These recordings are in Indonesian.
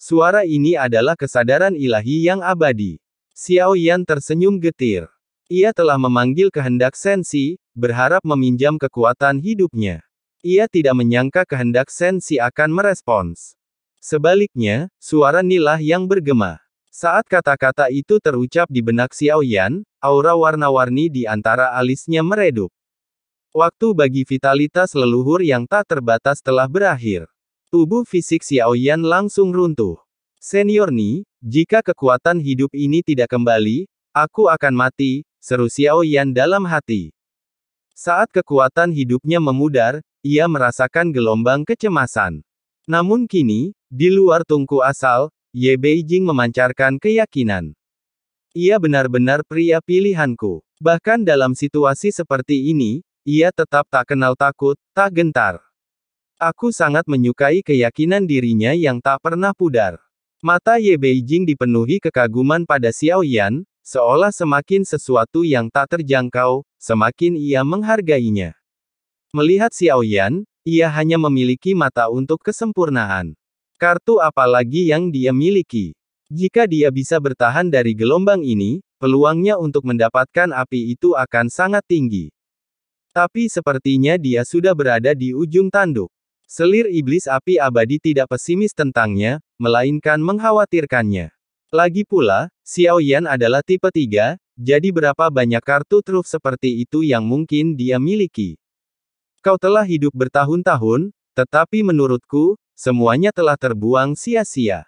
Suara ini adalah kesadaran ilahi yang abadi. Xiao Yan tersenyum getir. Ia telah memanggil kehendak Sensi, berharap meminjam kekuatan hidupnya. Ia tidak menyangka kehendak Sensi akan merespons. Sebaliknya, suara Nilah yang bergema. Saat kata-kata itu terucap di benak Xiao Yan, aura warna-warni di antara alisnya meredup. Waktu bagi vitalitas leluhur yang tak terbatas telah berakhir. Tubuh fisik Xiao Yan langsung runtuh. Senior Ni, jika kekuatan hidup ini tidak kembali, aku akan mati, seru Xiao Yan dalam hati. Saat kekuatan hidupnya memudar, ia merasakan gelombang kecemasan. Namun kini, di luar tungku asal, Ye Beijing memancarkan keyakinan. Ia benar-benar pria pilihanku. Bahkan dalam situasi seperti ini, ia tetap tak kenal takut, tak gentar. Aku sangat menyukai keyakinan dirinya yang tak pernah pudar. Mata Ye Beijing dipenuhi kekaguman pada Xiao Yan, seolah semakin sesuatu yang tak terjangkau, semakin ia menghargainya. Melihat Xiao Yan, ia hanya memiliki mata untuk kesempurnaan. Kartu apa lagi yang dia miliki? Jika dia bisa bertahan dari gelombang ini, peluangnya untuk mendapatkan api itu akan sangat tinggi. Tapi sepertinya dia sudah berada di ujung tanduk. Selir iblis api abadi tidak pesimis tentangnya, melainkan mengkhawatirkannya. Lagi pula, Xiao Yan adalah tipe 3, jadi berapa banyak kartu truf seperti itu yang mungkin dia miliki. Kau telah hidup bertahun-tahun, tetapi menurutku, semuanya telah terbuang sia-sia.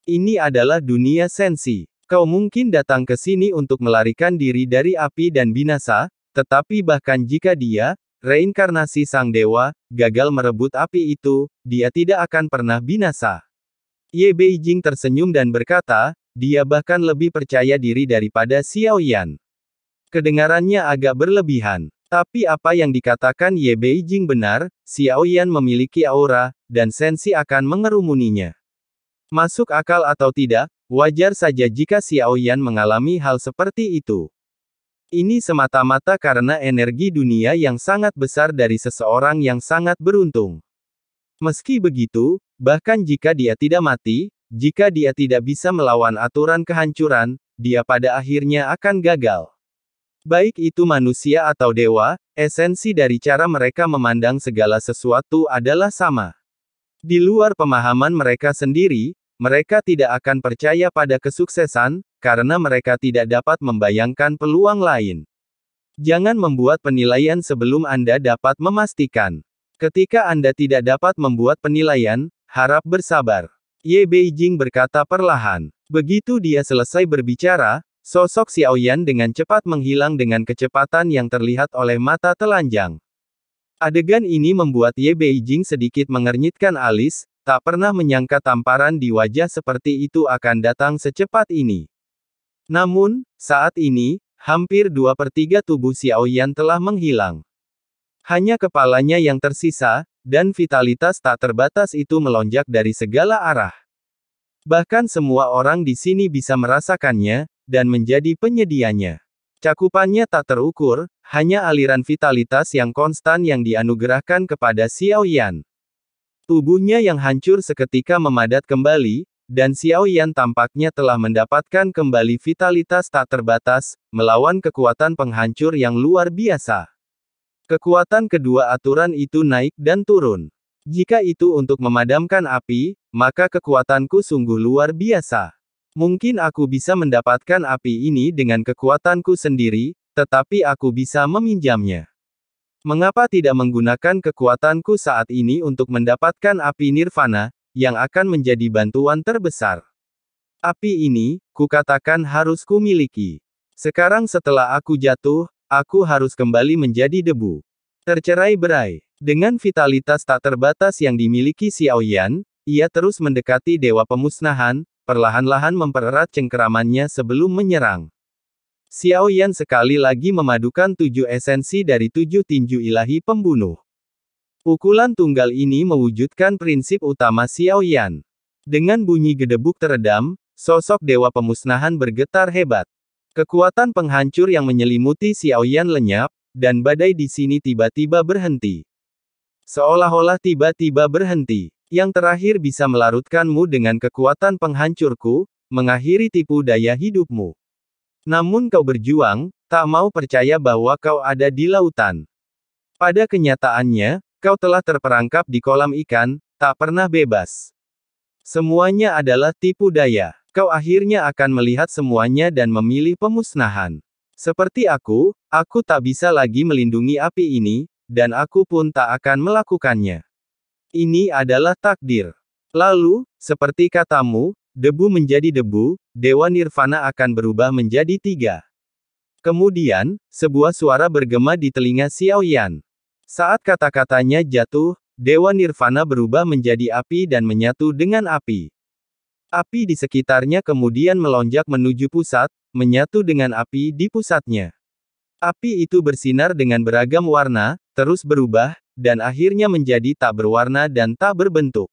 Ini adalah dunia Sensi. Kau mungkin datang ke sini untuk melarikan diri dari api dan binasa, tetapi bahkan jika dia, reinkarnasi sang dewa, gagal merebut api itu, dia tidak akan pernah binasa. Ye Beijing tersenyum dan berkata, dia bahkan lebih percaya diri daripada Xiao Yan. Kedengarannya agak berlebihan. Tapi apa yang dikatakan Ye Beijing benar, Xiao Yan memiliki aura, dan Sensi akan mengerumuninya. Masuk akal atau tidak, wajar saja jika Xiao Yan mengalami hal seperti itu. Ini semata-mata karena energi dunia yang sangat besar dari seseorang yang sangat beruntung. Meski begitu, bahkan jika dia tidak mati, jika dia tidak bisa melawan aturan kehancuran, dia pada akhirnya akan gagal. Baik itu manusia atau dewa, esensi dari cara mereka memandang segala sesuatu adalah sama. Di luar pemahaman mereka sendiri, mereka tidak akan percaya pada kesuksesan, karena mereka tidak dapat membayangkan peluang lain. Jangan membuat penilaian sebelum Anda dapat memastikan. Ketika Anda tidak dapat membuat penilaian, harap bersabar. Ye Beijing berkata perlahan. Begitu dia selesai berbicara, sosok Xiao Yan dengan cepat menghilang dengan kecepatan yang terlihat oleh mata telanjang. Adegan ini membuat Ye Beijing sedikit mengernyitkan alis, tak pernah menyangka tamparan di wajah seperti itu akan datang secepat ini. Namun, saat ini, hampir 2/3 tubuh Xiao Yan telah menghilang. Hanya kepalanya yang tersisa, dan vitalitas tak terbatas itu melonjak dari segala arah. Bahkan semua orang di sini bisa merasakannya, dan menjadi penyedianya. Cakupannya tak terukur, hanya aliran vitalitas yang konstan yang dianugerahkan kepada Xiao Yan. Tubuhnya yang hancur seketika memadat kembali, dan Xiao Yan tampaknya telah mendapatkan kembali vitalitas tak terbatas, melawan kekuatan penghancur yang luar biasa. Kekuatan kedua aturan itu naik dan turun. Jika itu untuk memadamkan api, maka kekuatanku sungguh luar biasa. Mungkin aku bisa mendapatkan api ini dengan kekuatanku sendiri, tetapi aku bisa meminjamnya. Mengapa tidak menggunakan kekuatanku saat ini untuk mendapatkan api nirvana, yang akan menjadi bantuan terbesar? Api ini, kukatakan harus kumiliki. Sekarang setelah aku jatuh, aku harus kembali menjadi debu. Tercerai-berai. Dengan vitalitas tak terbatas yang dimiliki Xiao Yan, ia terus mendekati Dewa Pemusnahan, perlahan-lahan mempererat cengkeramannya sebelum menyerang. Xiao Yan sekali lagi memadukan 7 esensi dari 7 tinju ilahi pembunuh. Pukulan tunggal ini mewujudkan prinsip utama Xiao Yan. Dengan bunyi gedebuk teredam, sosok Dewa Pemusnahan bergetar hebat. Kekuatan penghancur yang menyelimuti Xiao Yan lenyap, dan badai di sini tiba-tiba berhenti. Seolah-olah tiba-tiba berhenti. Yang terakhir bisa melarutkanmu dengan kekuatan penghancurku, mengakhiri tipu daya hidupmu. Namun kau berjuang, tak mau percaya bahwa kau ada di lautan. Pada kenyataannya, kau telah terperangkap di kolam ikan, tak pernah bebas. Semuanya adalah tipu daya. Kau akhirnya akan melihat semuanya dan memilih pemusnahan. Seperti aku tak bisa lagi melindungi api ini, dan aku pun tak akan melakukannya. Ini adalah takdir. Lalu, seperti katamu, debu menjadi debu, Dewa Nirvana akan berubah menjadi 3. Kemudian, sebuah suara bergema di telinga Xiaoyan. Saat kata-katanya jatuh, Dewa Nirvana berubah menjadi api dan menyatu dengan api. Api di sekitarnya kemudian melonjak menuju pusat, menyatu dengan api di pusatnya. Api itu bersinar dengan beragam warna, terus berubah, dan akhirnya menjadi tak berwarna dan tak berbentuk.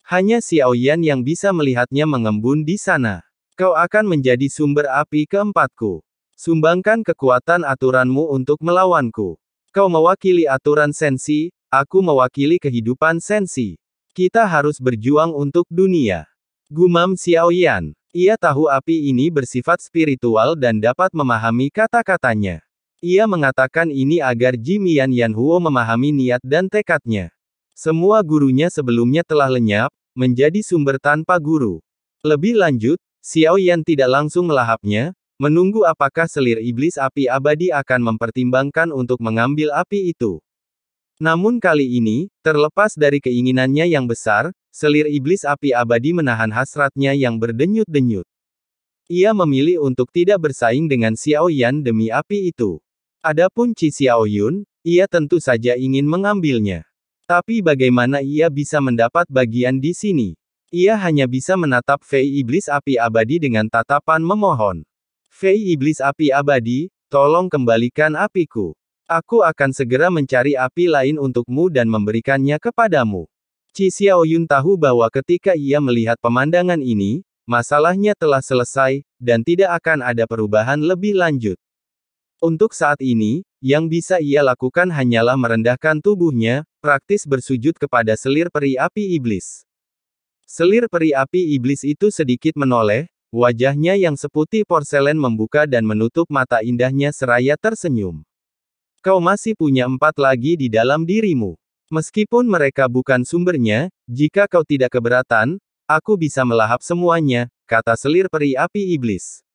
Hanya Xiaoyan yang bisa melihatnya mengembun di sana. Kau akan menjadi sumber api keempatku. Sumbangkan kekuatan aturanmu untuk melawanku. Kau mewakili aturan sensi, aku mewakili kehidupan sensi. Kita harus berjuang untuk dunia. Gumam Xiaoyan. Ia tahu api ini bersifat spiritual dan dapat memahami kata-katanya. Ia mengatakan ini agar Jimian Yanhuo memahami niat dan tekadnya. Semua gurunya sebelumnya telah lenyap, menjadi sumber tanpa guru. Lebih lanjut, Xiaoyan tidak langsung melahapnya, menunggu apakah selir iblis api abadi akan mempertimbangkan untuk mengambil api itu. Namun kali ini, terlepas dari keinginannya yang besar, selir iblis api abadi menahan hasratnya yang berdenyut-denyut. Ia memilih untuk tidak bersaing dengan Xiaoyan demi api itu. Adapun Qi Xiaoyun, ia tentu saja ingin mengambilnya. Tapi bagaimana ia bisa mendapat bagian di sini? Ia hanya bisa menatap Fei iblis api abadi dengan tatapan memohon. Fei iblis api abadi, tolong kembalikan apiku. Aku akan segera mencari api lain untukmu dan memberikannya kepadamu. Qi Xiaoyun tahu bahwa ketika ia melihat pemandangan ini, masalahnya telah selesai, dan tidak akan ada perubahan lebih lanjut. Untuk saat ini, yang bisa ia lakukan hanyalah merendahkan tubuhnya, praktis bersujud kepada selir peri api iblis. Selir peri api iblis itu sedikit menoleh, wajahnya yang seputih porselen membuka dan menutup mata indahnya seraya tersenyum. Kau masih punya 4 lagi di dalam dirimu. Meskipun mereka bukan sumbernya, jika kau tidak keberatan, aku bisa melahap semuanya, kata selir peri api iblis.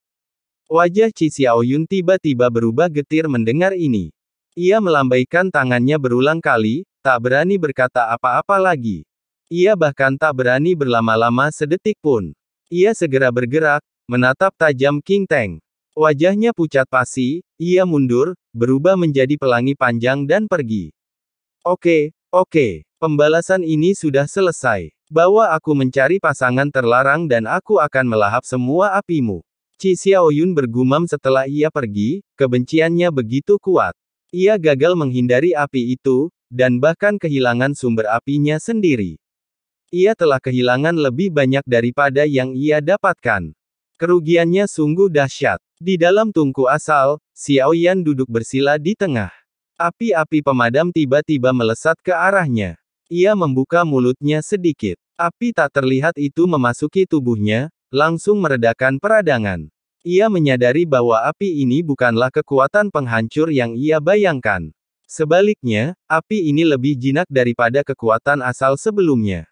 Wajah Qi Xiaoyun tiba-tiba berubah getir mendengar ini. Ia melambaikan tangannya berulang kali, tak berani berkata apa-apa lagi. Ia bahkan tak berani berlama-lama sedetik pun. Ia segera bergerak, menatap tajam King Teng. Wajahnya pucat pasi, ia mundur, berubah menjadi pelangi panjang dan pergi. Oke, pembalasan ini sudah selesai. Bawa aku mencari pasangan terlarang dan aku akan melahap semua apimu. Qi Xiaoyun bergumam setelah ia pergi, kebenciannya begitu kuat. Ia gagal menghindari api itu, dan bahkan kehilangan sumber apinya sendiri. Ia telah kehilangan lebih banyak daripada yang ia dapatkan. Kerugiannya sungguh dahsyat. Di dalam tungku asal, Xiaoyan duduk bersila di tengah. Api-api pemadam tiba-tiba melesat ke arahnya. Ia membuka mulutnya sedikit. Api tak terlihat itu memasuki tubuhnya, langsung meredakan peradangan. Ia menyadari bahwa api ini bukanlah kekuatan penghancur yang ia bayangkan. Sebaliknya, api ini lebih jinak daripada kekuatan asal sebelumnya.